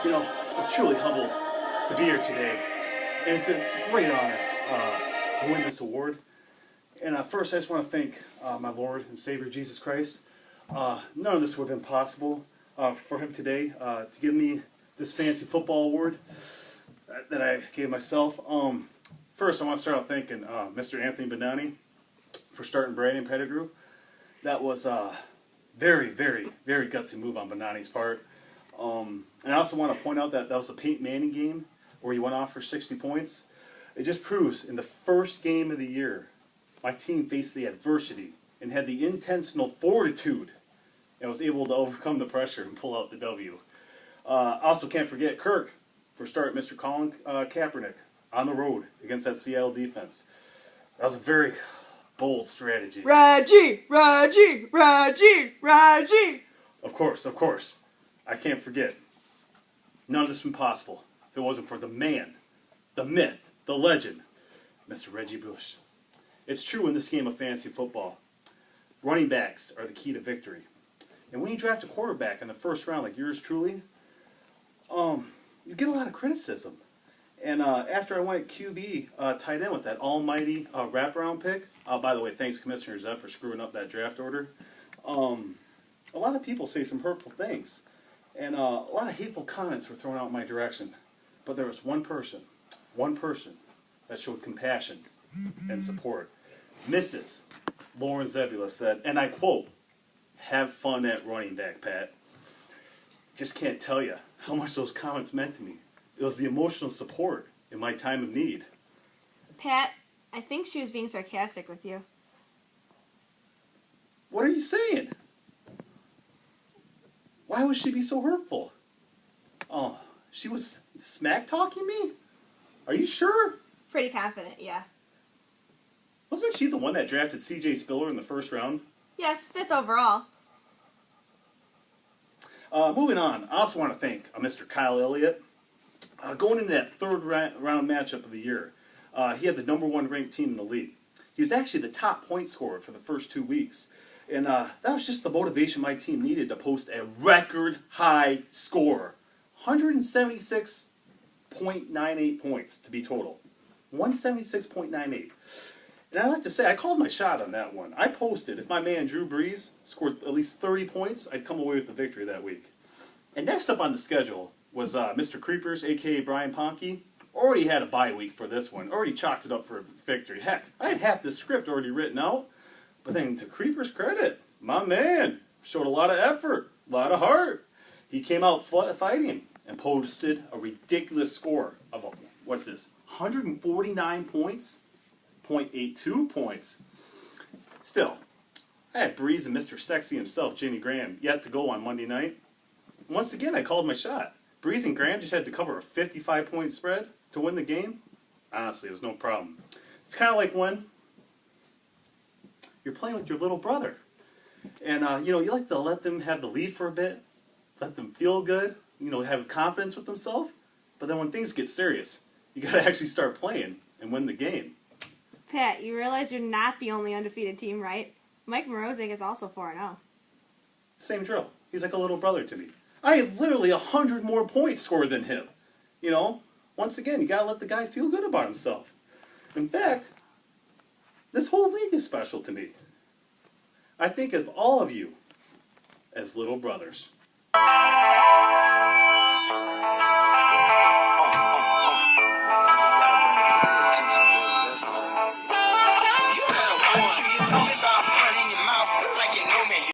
I'm truly humbled to be here today, and it's a great honor to win this award. And first, I just want to thank my Lord and Savior Jesus Christ. None of this would have been possible for Him today to give me this fantasy football award that I gave myself. First, I want to start out thanking Mr. Anthony Benani for starting Brady and Pettigrew. That was a very, very, very gutsy move on Benani's part. And I also want to point out that was the Peyton Manning game where he went off for 60 points. It just proves in the first game of the year, my team faced the adversity and had the intentional fortitude and was able to overcome the pressure and pull out the W. Also can't forget Kirk for starting Mr. Colin Kaepernick on the road against that Seattle defense. That was a very bold strategy. Raji! Of course. I can't forget. None of this would be possible if it wasn't for the man, the myth, the legend, Mr. Reggie Bush. It's true in this game of fantasy football. Running backs are the key to victory. And when you draft a quarterback in the first round like yours truly, you get a lot of criticism. And after I went QB tight end with that almighty wraparound pick, by the way, thanks Commissioner Zeff for screwing up that draft order, a lot of people say some hurtful things. And a lot of hateful comments were thrown out in my direction. But there was one person that showed compassion and support. Mrs. Lauren Zebula said, and I quote, "Have fun at running back, Pat." Just can't tell you how much those comments meant to me. It was the emotional support in my time of need. Pat, I think she was being sarcastic with you. What are you saying? Why would she be so hurtful? Oh, she was smack-talking me? Are you sure? Pretty confident, yeah. Wasn't she the one that drafted C.J. Spiller in the first round? Yes, 5th overall. Moving on, I also want to thank Mr. Kyle Elliott. Going into that third round matchup of the year, he had the #1 ranked team in the league. He was actually the top point scorer for the first 2 weeks. And that was just the motivation my team needed to post a record high score. 176.98 points to be total. 176.98. And I like to say, I called my shot on that one. I posted, if my man Drew Brees scored at least 30 points, I'd come away with the victory that week. And next up on the schedule was Mr. Creepers, a.k.a. Brian Ponke. Already had a bye week for this one. Already chalked it up for a victory. Heck, I had half the script already written out. But then to Creeper's credit, my man showed a lot of effort, a lot of heart. He came out fighting and posted a ridiculous score of, 149 points? 0.82 points. Still, I had Breeze and Mr. Sexy himself, Jimmy Graham, yet to go on Monday night. Once again, I called my shot. Breeze and Graham just had to cover a 55-point spread to win the game. Honestly, it was no problem. It's kind of like when you're playing with your little brother. And, you like to let them have the lead for a bit, let them feel good, have confidence with themselves. But then when things get serious, you got to actually start playing and win the game. Pat, you realize you're not the only undefeated team, right? Mike Morozic is also 4-0. Same drill. He's like a little brother to me. I have literally 100 more points scored than him. Once again, you got to let the guy feel good about himself. In fact, this whole league is special to me. I think of all of you as little brothers. You better watch who you talking